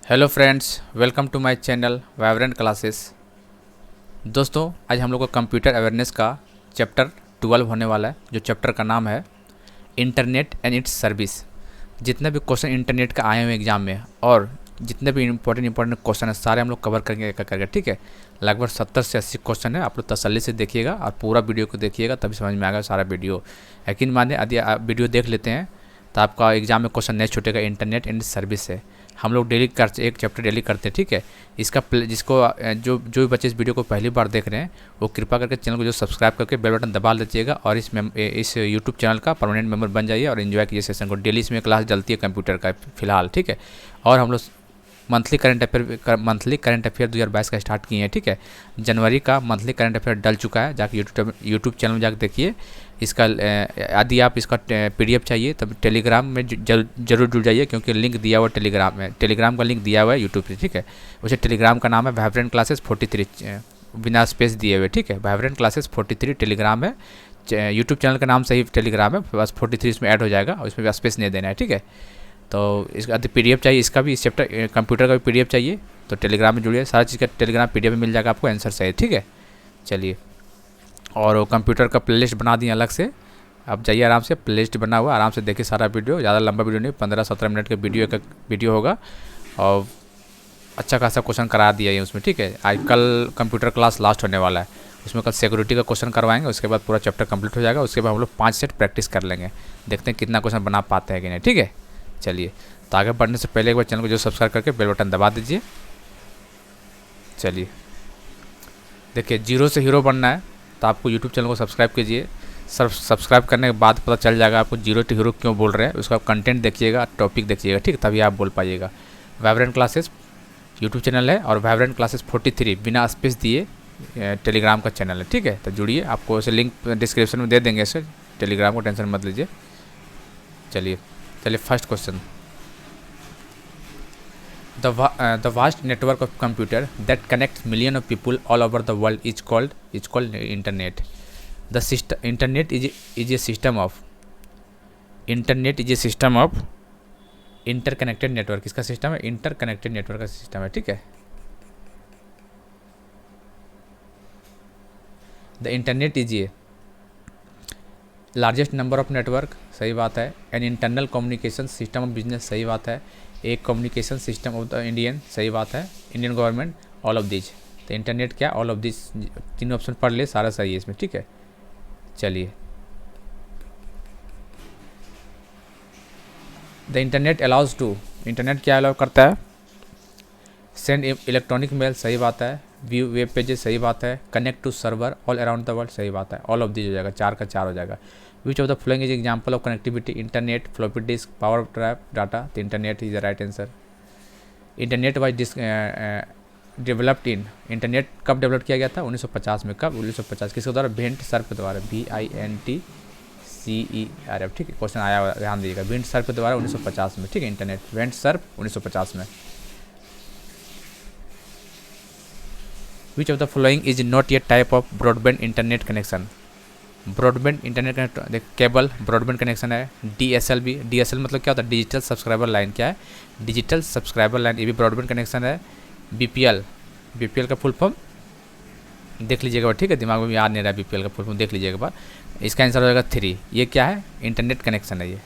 Hello friends, welcome to my channel Vibrant Classes. दोस्तों, आज हम लोग को कंप्यूटर अवेयरनेस का चैप्टर 12 होने वाला है, जो चैप्टर का नाम है इंटरनेट एंड इट्स सर्विस। जितने भी क्वेश्चन इंटरनेट का आए हुए एग्जाम में और जितने भी इंपॉर्टेंट क्वेश्चन है सारे हम लोग कवर करके ठीक है। लगभग 70 से 80 क्वेश्चन है। आप लोग तसल्ली से देखिएगा और पूरा वीडियो को देखिएगा, तभी समझ में आएगा सारा वीडियो। यकीन मानिए, यदि आप वीडियो देख लेते हैं तो आपका एग्जाम में क्वेश्चन नहीं छूटेगा। इंटरनेट एंड सर्विस से हम लोग डेली एक चैप्टर डेली करते हैं, ठीक है। इसका जिसको जो भी बच्चे इस वीडियो को पहली बार देख रहे हैं वो कृपा करके चैनल को जो सब्सक्राइब करके बेल बटन दबा लीजिएगा और इस यूट्यूब चैनल का परमानेंट मेंबर बन जाइए और एंजॉय कीजिए सेशन को। डेली इसमें क्लास चलती है कंप्यूटर का फिलहाल, ठीक है। और हम लोग मंथली करंट अफेयर 2022 का स्टार्ट किए हैं, ठीक है। जनवरी का मंथली करंट अफेयर डल चुका है, जाके यूट्यूब चैनल में जाकर देखिए। इसका यदि आप इसका पीडीएफ चाहिए तब टेलीग्राम में जरूर जुड़ जाइए, क्योंकि लिंक दिया हुआ टेलीग्राम में, टेलीग्राम का लिंक दिया हुआ है यूट्यूब पे, ठीक है। उसे टेलीग्राम का नाम है वाइब्रेंट क्लासेस 43, बिना स्पेस दिए हुए, ठीक है। वाइब्रेंट क्लासेस 43 टेलीग्राम है। यूट्यूब चैनल का नाम सही टेलीग्राम है, बस 43 इसमें ऐड हो जाएगा और इसमें स्पेस नहीं देना है, ठीक है। तो इसका पीडीएफ चाहिए, इसका भी, इस चैप्टर कंप्यूटर का भी पीडीएफ चाहिए तो टेलीग्राम में जुड़िए। सारा चीज़ का टेलीग्राम पीडीएफ में मिल जाएगा आपको, आंसर सही, ठीक है। चलिए, और वो कंप्यूटर का प्लेलिस्ट बना दिए अलग से, आप जाइए आराम से, प्लेलिस्ट बना हुआ, आराम से देखिए सारा वीडियो। ज़्यादा लंबा वीडियो नहीं, 15-17 मिनट का वीडियो होगा और अच्छा खासा क्वेश्चन करा दिया है उसमें, ठीक है। आज कल कंप्यूटर क्लास लास्ट होने वाला है, उसमें कल सिक्योरिटी का क्वेश्चन करवाएंगे, उसके बाद पूरा चैप्टर कंप्लीट हो जाएगा। उसके बाद हम लोग 5 सेट प्रैक्टिस कर लेंगे, देखते हैं कितना क्वेश्चन बना पाते हैं कि नहीं, ठीक है। चलिए, तो आगे बढ़ने से पहले एक बार चैनल को जो सब्सक्राइब करके बेल बटन दबा दीजिए। चलिए, देखिए, जीरो से हीरो बनना है तो आपको यूट्यूब चैनल को सब्सक्राइब कीजिए। सब्सक्राइब करने के बाद पता चल जाएगा आपको जीरो टू हीरो क्यों बोल रहे हैं। उसका कंटेंट देखिएगा, टॉपिक देखिएगा, ठीक, तभी आप बोल पाइएगा। वाइब्रेंट क्लासेस यूट्यूब चैनल है और वाइब्रेंट क्लासेस 43 बिना स्पेस दिए टेलीग्राम का चैनल है, ठीक है। तो जुड़िए, आपको उसे लिंक डिस्क्रिप्शन में दे देंगे, इसे टेलीग्राम को टेंशन मत लीजिए। चलिए, first question. The vast network of computer that connects millions of people all over the world is called internet. The internet is a system of interconnected network। इसका system है interconnected network का system है, ठीक है। The internet is a largest number of network, सही बात है। An internal communication system of business, सही बात है। एक communication system of the Indian, सही बात है। Indian government, all of this. तो इंटरनेट क्या, ऑल ऑफ दिस, तीन ऑप्शन पढ़ ले, सारा सही है इसमें, ठीक है। चलिए, the internet allows to, internet क्या अलाउ करता है? सेंड इलेक्ट्रॉनिक मेल, सही बात है। व्यू वेब पेजेस, सही बात है। Connect to server all around the world, सही बात है। ऑल ऑफ दिस हो जाएगा, 4 का 4 हो जाएगा। Which of the following is example of connectivity? Internet, floppy disk, power drive, data. तो internet is the right answer. Internet was developed in, internet कब डेवलप किया गया था? 1950 में। कब? 1950। किसके द्वारा? वेंट सर्फ द्वारा, VINTCERF, ठीक है। क्वेश्चन आया हुआ, ध्यान दीजिएगा। वेंट सर्फ द्वारा 1950 में, ठीक है। इंटरनेट वेंट सर्फ 1950 में। Which of the following is not yet type of broadband internet connection? Broadband internet connect, देख, केबल ब्रॉडबैंड कनेक्शन है। DSL भी, DSL मतलब क्या होता है? Digital subscriber line. क्या है? डिजिटल सब्सक्राइबर लाइन, ये भी ब्रॉडबैंड कनेक्शन है। BPL का फुल फॉर्म देख लीजिएगा, ठीक है। दिमाग में याद नहीं रहा BPL का फुल फॉर्म, देख लीजिएगा बार। इसका आंसर हो जाएगा 3। ये क्या है? इंटरनेट कनेक्शन है ये,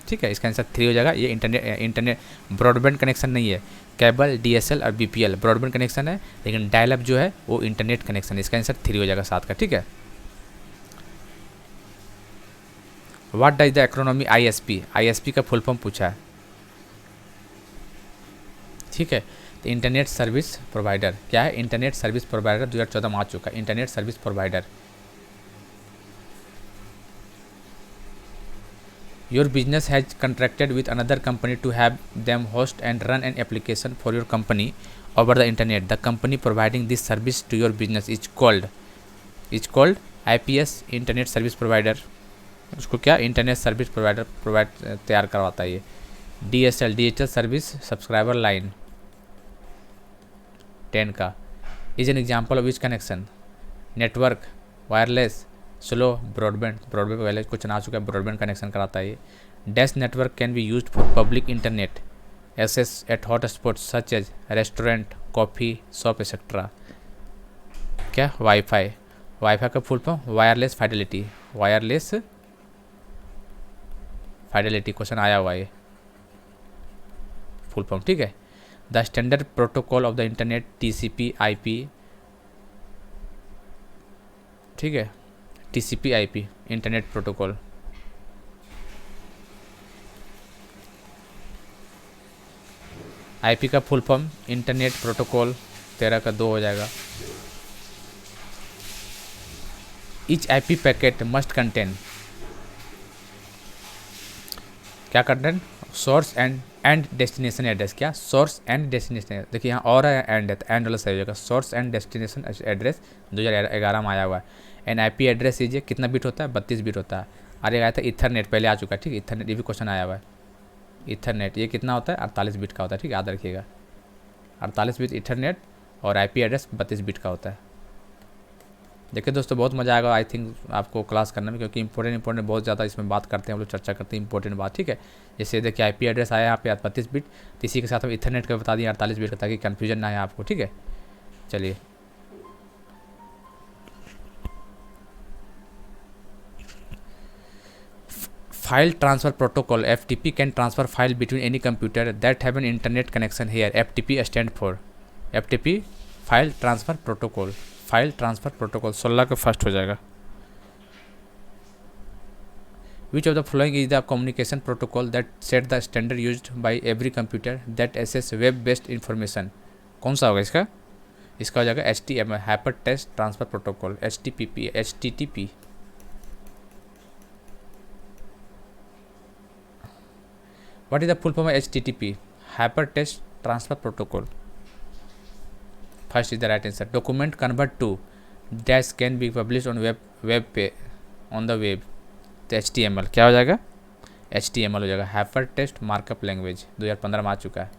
ठीक है। इसका आंसर 3 हो जाएगा। ये इंटरनेट ब्रॉडबैंड कनेक्शन नहीं है। केबल, DSL और BPL ब्रॉडबैंड कनेक्शन है, लेकिन डायल अप जो है वो इंटरनेट कनेक्शन है। इसका आंसर 3 हो जाएगा, 7 का, ठीक है। What does the acronym ISP? ISP का फुल फॉर्म पूछा है, ठीक है। तो इंटरनेट सर्विस प्रोवाइडर, क्या है? इंटरनेट सर्विस प्रोवाइडर 2014 में आ चुका है, internet service provider. Your business has contracted with another company to have them host and run an application for your company over the internet. The company providing this service to your business is called IPS, internet service provider. उसको क्या? Internet service provider तैयार करवाता है ये। DSL, digital service subscriber line, 10 का। Is an example of which connection? Network, wireless, slow, broadband. Broadband पहले कुछ आ चुका है, ब्रॉडबैंड कनेक्शन कराता है ये। Dash network can be used for public internet, access at hotspot such as restaurant, coffee shop etcetera. क्या wifi, wifi का full form wireless fidelity, wireless fidelity question आया हुआ है फुल फॉर्म, ठीक है। The standard protocol of the internet TCP IP, ठीक है, TCP IP internet protocol. IP का फुल फॉर्म इंटरनेट प्रोटोकॉल, 13 का 2 हो जाएगा। Each IP packet must contain, क्या content, source and destination address. क्या सोर्स एंड डेस्टिनेशन, देखिए यहाँ और एंड है तो एंड वाला सही हो जाएगा। सोर्स एंड डेस्टिनेशन एड्रेस 2011 में आया हुआ है। एन आईपी एड्रेस ये कितना बिट होता है, 32 बिट होता है। अरे आया था इथरनेट, पहले आ चुका है, ठीक है। इथरनेट ये भी क्वेश्चन आया हुआ है। इथरनेट ये कितना होता है, 48 बिट का होता है, ठीक है, याद रखिएगा। 48 बिट इथरनेट और आईपी एड्रेस 32 बिट का होता है। देखिए दोस्तों बहुत मज़ा आएगा आई थिंक आपको क्लास करने में, क्योंकि इंपॉर्टेंट बहुत ज़्यादा इसमें बात करते हैं हम लोग, चर्चा करते हैं इंपॉर्टेंट बात, ठीक है। जैसे देखिए आईपी एड्रेस आया यहाँ पे 32 बिट, तो इसी के साथ हम इथरनेट का बता दिए 48 बिट का, ताकि कन्फ्यूजन ना आए आपको, ठीक है। चलिए file transfer protocol FTP can transfer file between any computer that have an internet connection here. FTP stand for, FTP file transfer protocol, file transfer protocol 16 का फर्स्ट हो जाएगा। Which of the following is the communication protocol that set the standard used by every computer that access web based information. कौन सा होगा इसका, इसका हो जाएगा HTML hypertext transfer protocol, HTTP। What is the full form of HTTP? Hypertext Transfer Protocol. First is the right answer. Document convert to dash can be published on on the web. तो HTML क्या हो जाएगा, HTML हो जाएगा। Hyper text markup language 2015 में आ चुका है।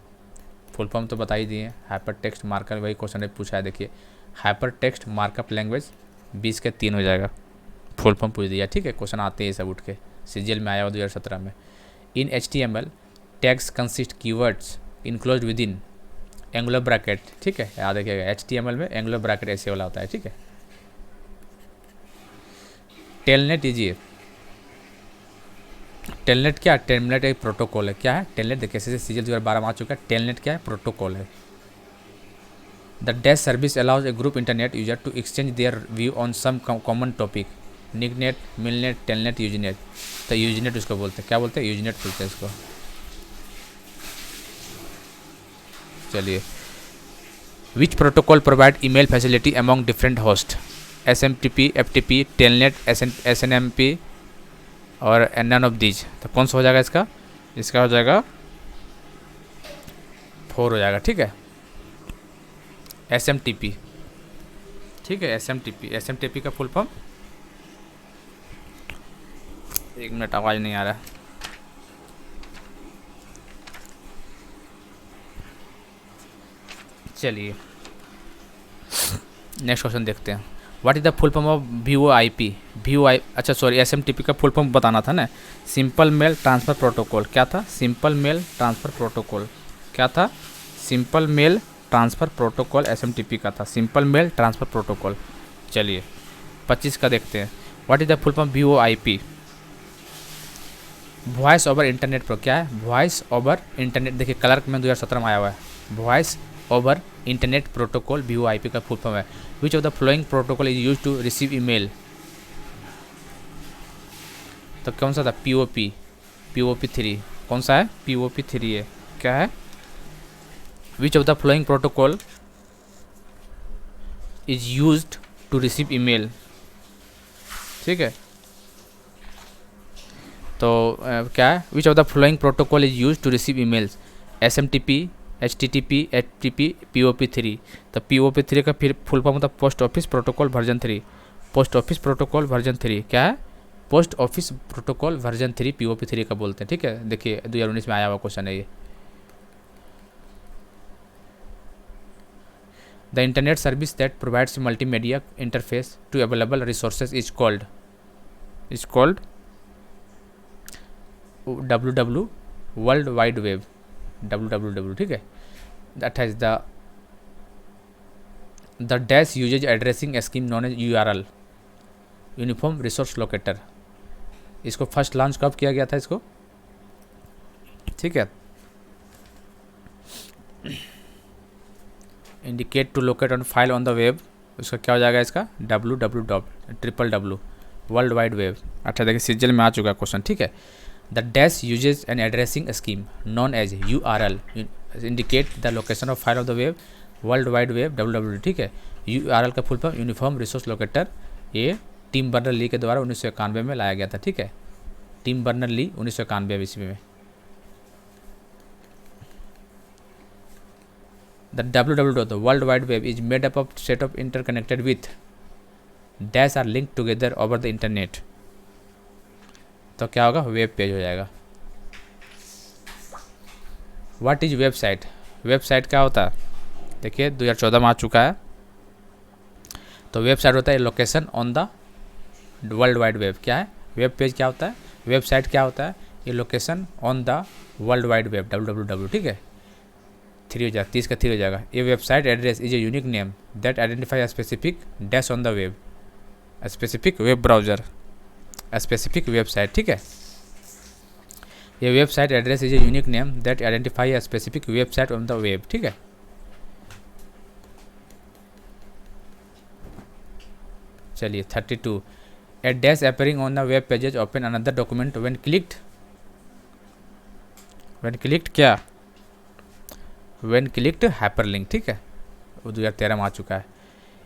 फुल फॉर्म तो बता ही दिए, हाइपर टेक्स्ट मार्कअप, वही क्वेश्चन ने पूछा है। देखिए हाइपर टेक्स्ट मार्कअप लैंग्वेज 20 के 3 हो जाएगा। फुल फॉर्म पूछ दिया, ठीक है। क्वेश्चन आते हैं सब उठ के, CGL में आया हुआ 2017 में। इन HTML tags consist keywords enclose with in angular bracket, ठीक है, याद रखिएगा। HTML में एंगुलर ब्रैकेट ऐसे वाला होता है, ठीक है। टेलनेट इजिए, टेलनेट क्या, टेलनेट एक प्रोटोकॉल है। क्या है टेलनेट, देखिए ऐसे CGL 2012 में आ चुका है। टेलनेट क्या है, प्रोटोकॉल है। The dash service allows a group internet user to exchange their view on some common topic. Nicnet, Milnet, Telnet, Usenet. तो यूजनेट उसको बोलते हैं, क्या बोलते हैं, यूजनेट बोलते हैं इसको। चलिए विच protocol provide email facility among different host. SMTP, FTP, telnet, SNMP और नन ऑफ दीज। तो कौन सा हो जाएगा इसका, इसका हो जाएगा 4 हो जाएगा, ठीक है। SMTP, ठीक है। SMTP का फुल फॉर्म, एक मिनट आवाज़ नहीं आ रहा। चलिए नेक्स्ट क्वेश्चन देखते हैं। What is the full form of VoIP? अच्छा सॉरी, SMTP का फुल फॉर्म बताना था ना। Simple mail transfer protocol. क्या था, सिंपल मेल ट्रांसफ़र प्रोटोकॉल। क्या था, simple mail transfer protocol SMTP का था, सिंपल मेल ट्रांसफ़र प्रोटोकॉल। चलिए 25 का देखते हैं। What is the full form VoIP? Voice over internet pro. क्या है, वॉइस ओवर इंटरनेट। देखिए क्लर्क में 2017 में आया हुआ है। Voice over internet protocol VoIP का फुल फॉर्म है। Which of the following protocol is use to receive email. तो कौन सा था, POP3। कौन सा है, POP3 है। क्या है, which of the following protocol is use to receive email, ठीक है। तो क्या है, which of the following protocol is use to receive emails. SMTP, HTTP, FTP, POP3। तो POP3 का फिर फुल फॉर्म होता है post office protocol version 3। Post office protocol version 3 क्या है, post office protocol version 3 POP3 का बोलते हैं, ठीक है। देखिए 2019 में आया हुआ क्वेश्चन है ये। The internet service that provides multimedia interface to available resources is called WW world wide web. www, ठीक है। 28 the dash uses addressing scheme known as URL, uniform resource locator. इसको फर्स्ट लॉन्च कब किया गया था इसको, ठीक है। Indicate to locate on file on the web, उसका क्या हो जाएगा इसका www वर्ल्ड वाइड वेब। अच्छा देखिए सीजल में आ चुका है क्वेश्चन, ठीक है। The dash uses an addressing scheme known as URL indicate the location of file of the web world wide web www, ठीक है। URL का full form uniform resource locator, ये टिम बर्नर ली के द्वारा 1991 में लाया गया था, ठीक है। टिम बर्नर ली 1991 ईस्वी में। The www, the World Wide Web, is made up of set of interconnected with dash are linked together over the internet। तो क्या होगा, वेब पेज हो जाएगा। व्हाट इज वेबसाइट, वेबसाइट क्या होता है, देखिए 2014 में आ चुका है। तो वेबसाइट होता है location on the world wide web. क्या है वेब पेज, क्या होता है वेबसाइट, क्या होता है ये location on the world wide web www, ठीक है। 3 हो जाएगा, 30 का 3 हो जाएगा। ये website address is a unique name that identify a specific dash on the web, specific web browser, specific website, ठीक है। ये website address is a unique name that identify a specific website on the web, ठीक है। चलिए 32 a dash appearing on the web pages open another document when clicked क्या, when clicked hyperlink, ठीक है। वो 2013 में आ चुका है।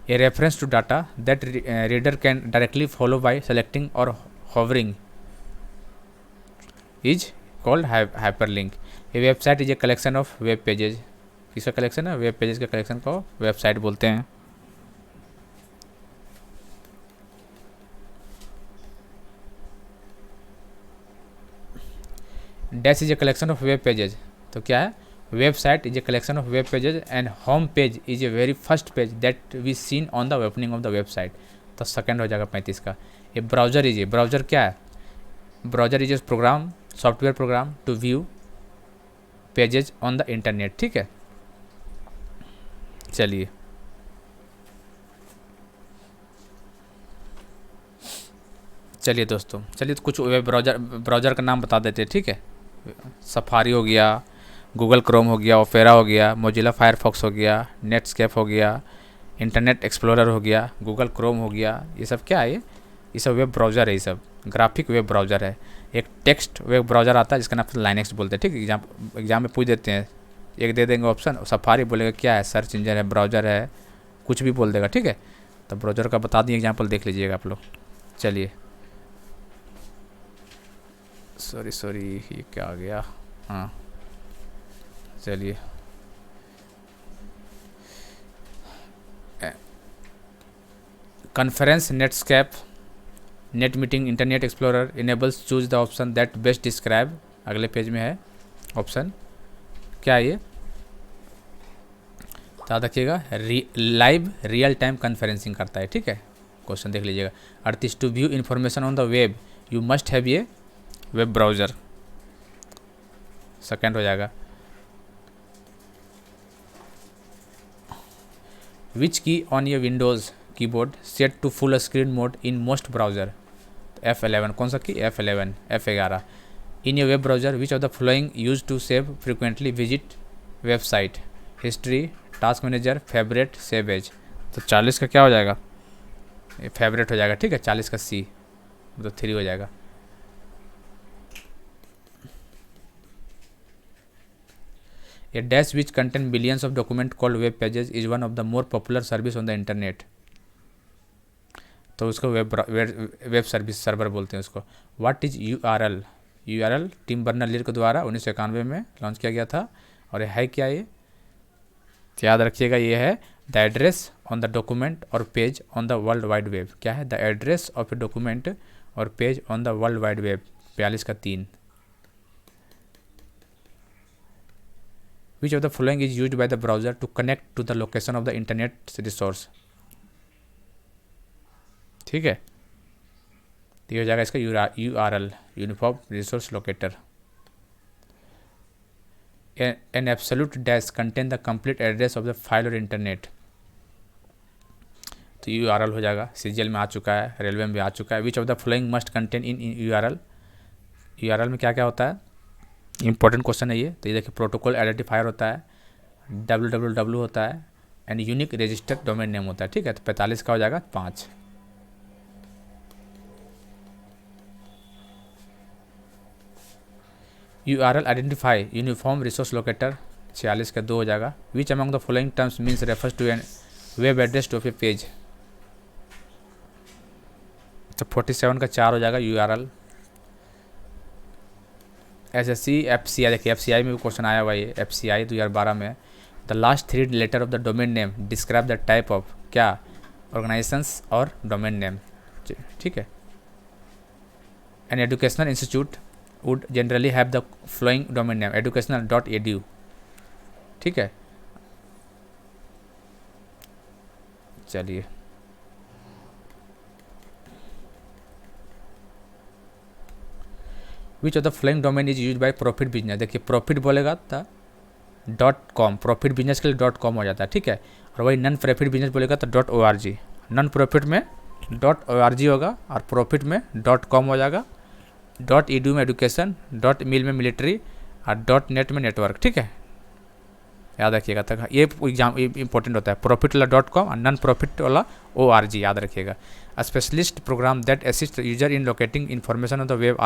A reference to data that reader can directly follow by selecting और hovering is called hyperlink. A website is a collection of web pages, किसका कलेक्शन है, वेब पेजेज का कलेक्शन को वेबसाइट बोलते हैं। Dash is a collection of web pages, तो क्या है website is a collection of web pages and home page is a very first page that we seen on the opening of the website. तो second हो जाएगा 35 का। ये browser is A, browser क्या है, browser is a program, software program to view pages on the internet, ठीक है। चलिए दोस्तों, चलिए तो कुछ वेब ब्राउजर का नाम बता देते हैं, ठीक है। सफारी हो गया, गूगल क्रोम हो गया, ओपेरा हो गया, मोजिला फायरफॉक्स हो गया, नेटस्केप हो गया, इंटरनेट एक्सप्लोरर हो गया, गूगल क्रोम हो गया। ये सब क्या है, ये सब वेब ब्राउज़र है, ये सब ग्राफिक वेब ब्राउज़र है। एक टेक्स्ट वेब ब्राउज़र आता है जिसका नाम लाइनेक्स बोलते हैं, ठीक है। एग्जाम में पूछ देते हैं, एक दे देंगे ऑप्शन, सफारी बोलेगा क्या है, सर्च इंजन है, ब्राउज़र है, कुछ भी बोल देगा, ठीक है। तो ब्राउज़र का बता दिए एग्जाम्पल देख लीजिएगा आप लोग। चलिए सॉरी ये क्या आ गया, हाँ चलिए conference, Netscape, net meeting, internet explorer enables choose the option that best describe, अगले पेज में है ऑप्शन, क्या ये याद रखिएगा, लाइव रियल टाइम कॉन्फ्रेंसिंग करता है, ठीक है। क्वेश्चन देख लीजिएगा। 38 to view information on the web you must have ये वेब ब्राउज़र, सेकेंड हो जाएगा। विच की ऑन ये Windows keyboard set to full screen mode in most browser, F11, कौन सा की F11, F11। इन ये web browser which of the following use to save frequently visit website, history, task manager, favourite, save as. तो 40 का क्या हो जाएगा, favourite हो जाएगा, ठीक है। 40 का C, तो 3 हो जाएगा। A dash which contain billions of document called web pages is one of the more popular service on the internet। तो उसको वेब सर्विस सर्वर बोलते हैं उसको। What is URL, URL Tim Berners-Lee के द्वारा 1991 में लॉन्च किया गया था। और है क्या ये, तो याद रखिएगा ये है the address on the document और page on the world wide web. क्या है, the address of a document और page on the world wide web, 42 का 3। Which of the following is used by the browser to connect to the location of the internet resource, ठीक है। तो ये हो जाएगा इसका URL uniform resource locator. An absolute dash contain the complete address of the file और internet, तो URL हो जाएगा। CGL में आ चुका है, रेलवे में भी आ चुका है। Which of the following must contain in URL, URL में क्या क्या होता है, इंपॉर्टेंट क्वेश्चन है ये। तो ये देखिए, प्रोटोकॉल आइडेंटिफायर होता है, www होता है, and unique registered domain name होता है। ठीक है, तो 45 का हो जाएगा 5। URL identify uniform resource locator, 46 का 2 हो जाएगा। Which among the following terms means refers to an web address to a page, तो 47 का 4 हो जाएगा URL। SSC FCI, देखिए FCI में भी क्वेश्चन आया हुआ है, FCI 2012 में। The last 3 letter of the domain name describe the type of, क्या, ऑर्गेनाइजेशंस और डोमेन नेम। ठीक है, an educational institute would generally have the following domain name educational.edu। ठीक है, चलिए which of the following domain is use by profit business, देखिए profit बोलेगा तो .com, प्रॉफिट बिजनेस के लिए .com हो जाता है। ठीक है, और वही नॉन प्रॉफिट बिजनेस बोलेगा तो .org, नॉन प्रॉफिट में .org होगा और प्रॉफिट में .com हो जाएगा, .edu में एजुकेशन, .mil में मिलिट्री और .net में नेटवर्क। ठीक है, याद रखिएगा तक, ये एग्जाम इंपॉर्टेंट होता है। प्रॉफिट वाला .com और नॉन प्रॉफिट वाला .org, याद रखिएगा। Specialist program that assist user in locating information on the web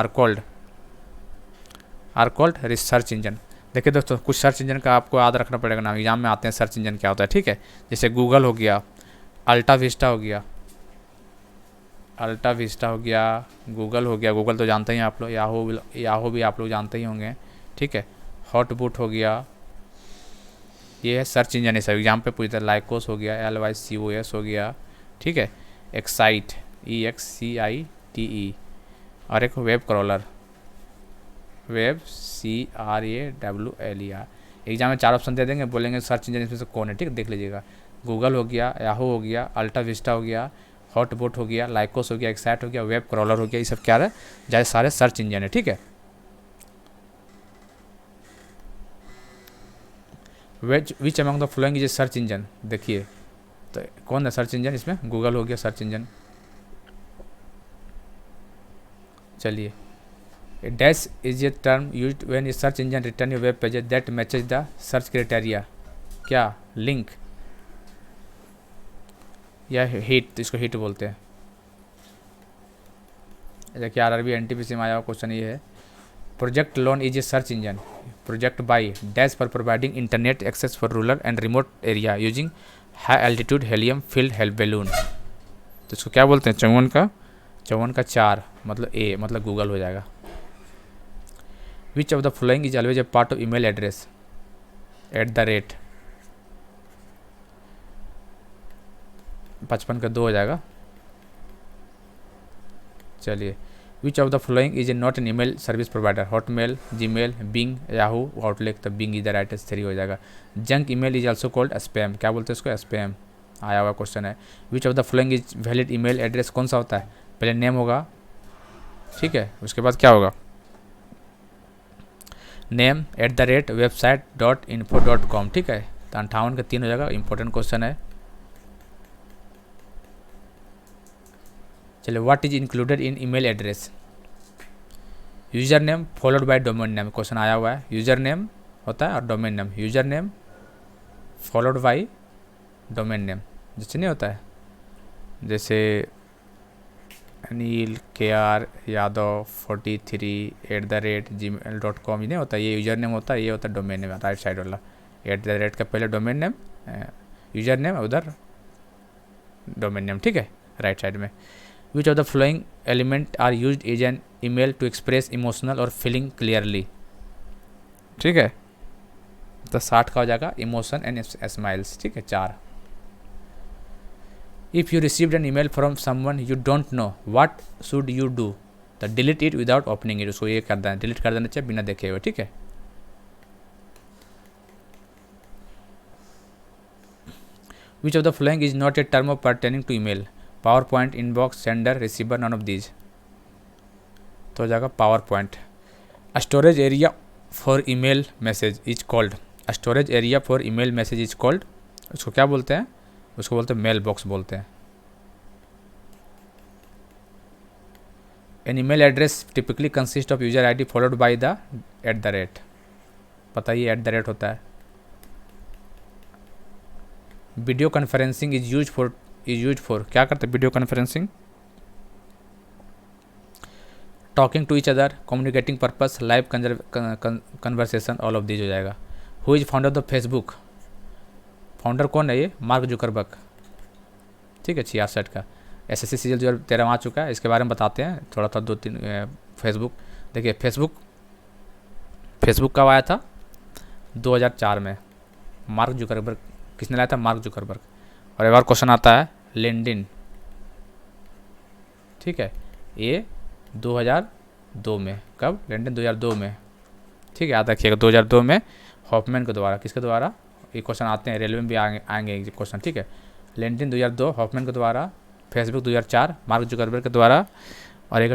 are called research engine. देखिए दोस्तों, कुछ सर्च इंजन का आपको याद रखना पड़ेगा ना, एग्जाम में आते हैं सर्च इंजन क्या होता है। ठीक है, जैसे गूगल हो गया, अल्टा विस्टा हो गया, गूगल हो गया, गूगल तो जानते ही आप लोग, याहू भी आप लोग जानते ही होंगे। ठीक है, हॉटबूट हो गया, ये है सर्च इंजन है सब, एग्जाम पे पूछता है। लाइकोस हो गया, LYCOS हो गया। ठीक है, एक्साइट EXCITE, और एक web crawler, web CRAWLER। Exam में 4 ऑप्शन दे देंगे, बोलेंगे सर्च इंजन इसमें से कौन है। ठीक है, देख लीजिएगा, गूगल हो गया, याहू हो गया, अल्टा विस्टा हो गया, हॉटबॉट हो गया, लाइकोस हो गया, एक्साइट हो गया, वेब क्रॉलर हो गया, ये सब क्या है, जैसे सारे सर्च इंजन है। ठीक है, विच among the following is a search engine, देखिए तो कौन है सर्च इंजन, इसमें गूगल हो गया सर्च इंजन। चलिए, dash is a term used when A search engine return A web page that matches the search criteria, क्या, लिंक या हिट, तो इसको हिट बोलते हैं। देखिए RRB NTPC में आया हुआ क्वेश्चन ये है, Project Loon is a search engine project by dash for providing internet access for rural and remote area using high altitude helium filled हेल बैलून, तो इसको क्या बोलते हैं, 54 का 4 मतलब ए, मतलब गूगल हो जाएगा। Which of the following is always a part of email address, @ 55 का 2 हो जाएगा। चलिए, which of the following is a not an email service provider, Hotmail, Gmail, Bing, Yahoo, Outlook, तो Bing is the right answer 3 हो जाएगा। Junk email is also called spam, क्या बोलते हैं इसको, स्पैम, आया हुआ क्वेश्चन है। Which of the following is valid email address, कौन सा होता है, पहले नेम होगा, ठीक है, उसके बाद क्या होगा, नेम @website.info.com। ठीक है, तो 58 का 3 हो जाएगा, इंपॉर्टेंट क्वेश्चन है। चलिए, what is included in email address, user name followed by domain name, question आया हुआ है, यूजर नेम होता है और domain name, user name followed by domain name, जैसे नहीं होता है, जैसे अनिल KR यादव 43 @gmail.com, ये नहीं होता, ये यूजर नेम होता है, ये होता है डोमेन नेम, राइट साइड वाला, @ का पहले डोमेन नेम, यूजर नेम, उधर डोमेन नेम। ठीक है, राइट साइड में। Which of the following element are used as an email to express emotional और फीलिंग क्लियरली, ठीक है, तो 60 का हो जाएगा, इमोशन एंड स्माइल्स। ठीक है, 4। If you received an email from someone you don't know what should you do, तो delete it without opening it, उसको ये कर देना, डिलीट कर देना चाहिए बिना देखे हुए। ठीक है, which of the following is not a term of pertaining to email, power point, inbox, sender, receiver, none of these, तो हो जाएगा power point. Storage area for email message is called, storage area for email message is called, उसको क्या बोलते हैं, उसको बोलते हैं मेल बॉक्स बोलते हैं। An email address typically consist of user ID followed by the @ पता ही @ होता है। Video conferencing is use for क्या करते हैं video conferencing, talking to each other, communicating purpose, live conversation, all of these हो जाएगा। Who is founder of Facebook, founder कौन है ये, मार्क जुकरबर्ग, ठीक है, 66 का। SSC सीजल 2013 आ चुका है, इसके बारे में बताते हैं थोड़ा सा 2-3। फेसबुक देखिए, फेसबुक कब आया था, 2004 में। मार्क जुकरबर्ग किसने लाया था, मार्क जुकरबर्ग। और एक और क्वेश्चन आता है लिंक्डइन, ठीक है, ये 2002 में, कब, लिंक्डइन 2002 में, ठीक है, याद रखिएगा 2002 में हॉफमैन के द्वारा, किसके द्वारा, ये क्वेश्चन आते हैं रेलवे में भी आएंगे क्वेश्चन, ठीक है। लिंक्डइन 2002 हॉफमैन के द्वारा, फेसबुक 2004 मार्क जुकरबर्ग के द्वारा, और एक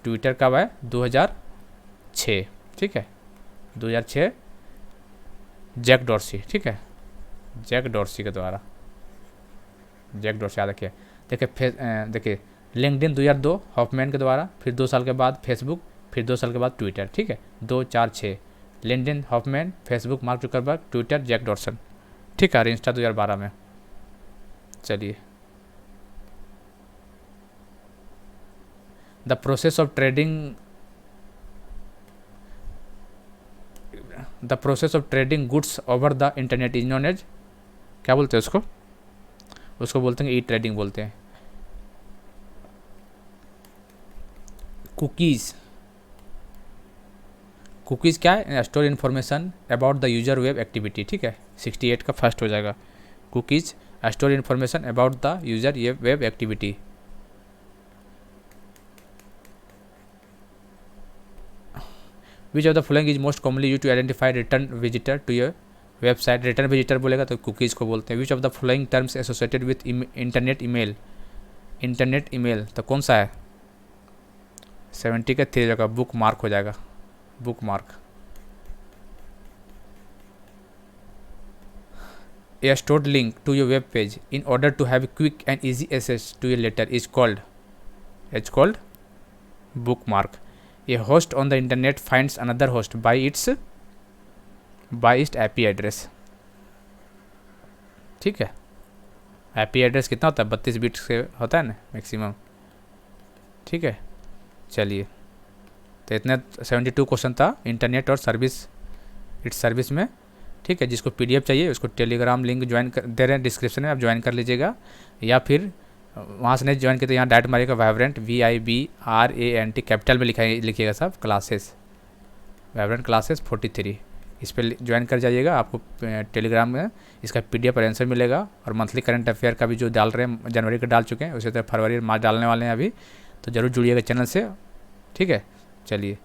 ट्विटर कब है, 2006, ठीक है, 2006 जैक डॉर्सी, ठीक है, जैक डॉर्सी के द्वारा, जैक डॉर्सी याद रखिए। देखिए लिंक्डइन 2002 हॉफमैन के द्वारा, फिर 2 साल के बाद फेसबुक, फिर 2 साल के बाद ट्विटर, ठीक है, 2, 4, 6, LinkedIn Hoffman, Facebook Mark Zuckerberg, Twitter Jack Dorsey, ठीक है, और इंस्टा 2012 में। चलिए, the process of trading goods over the internet is known as, क्या बोलते हैं उसको बोलते हैं ई ट्रेडिंग बोलते हैं। कुकीज़ क्या है, store information about the user web activity, ठीक है, 68 का फर्स्ट हो जाएगा। Cookies store information about the user web activity. Which of the following is most commonly use to identify return visitor to your website, return visitor बोलेगा तो cookies को बोलते हैं। Which of the following terms associated with internet email, तो कौन सा है, 70 का 3 जगह बुक मार्क हो जाएगा, book mark. A stored link to your web page in order to have quick and easy access to your letter is called bookmark. A host on the internet finds another host by its IP address, ठीक है, IP address कितना होता है, 32 bit से होता है ना maximum, ठीक है। चलिए, तो इतने 72 क्वेश्चन था इंटरनेट और सर्विस में, ठीक है। जिसको PDF चाहिए उसको टेलीग्राम लिंक ज्वाइन कर दे रहे हैं डिस्क्रिप्शन में, आप ज्वाइन कर लीजिएगा, या फिर वहाँ से नहीं ज्वाइन किए तो यहाँ डायरेक्ट मारिएगा वाइब्रेंट VIBRANT कैपिटल में लिखिएगा सब क्लासेस, वाइब्रेंट क्लासेस 43, इस पर ज्वाइन कर जाइएगा। आपको टेलीग्राम में इसका PDF और आंसर मिलेगा, और मंथली करंट अफेयर का भी जो डाल रहे हैं, जनवरी का डाल चुके हैं, उसी तरह फरवरी मार्च डालने वाले हैं अभी, तो ज़रूर जुड़िएगा चैनल से, ठीक है। चलिए,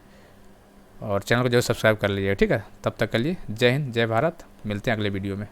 और चैनल को जरूर सब्सक्राइब कर लीजिएगा, ठीक है। तब तक के लिए जय हिंद, जय भारत, मिलते हैं अगले वीडियो में।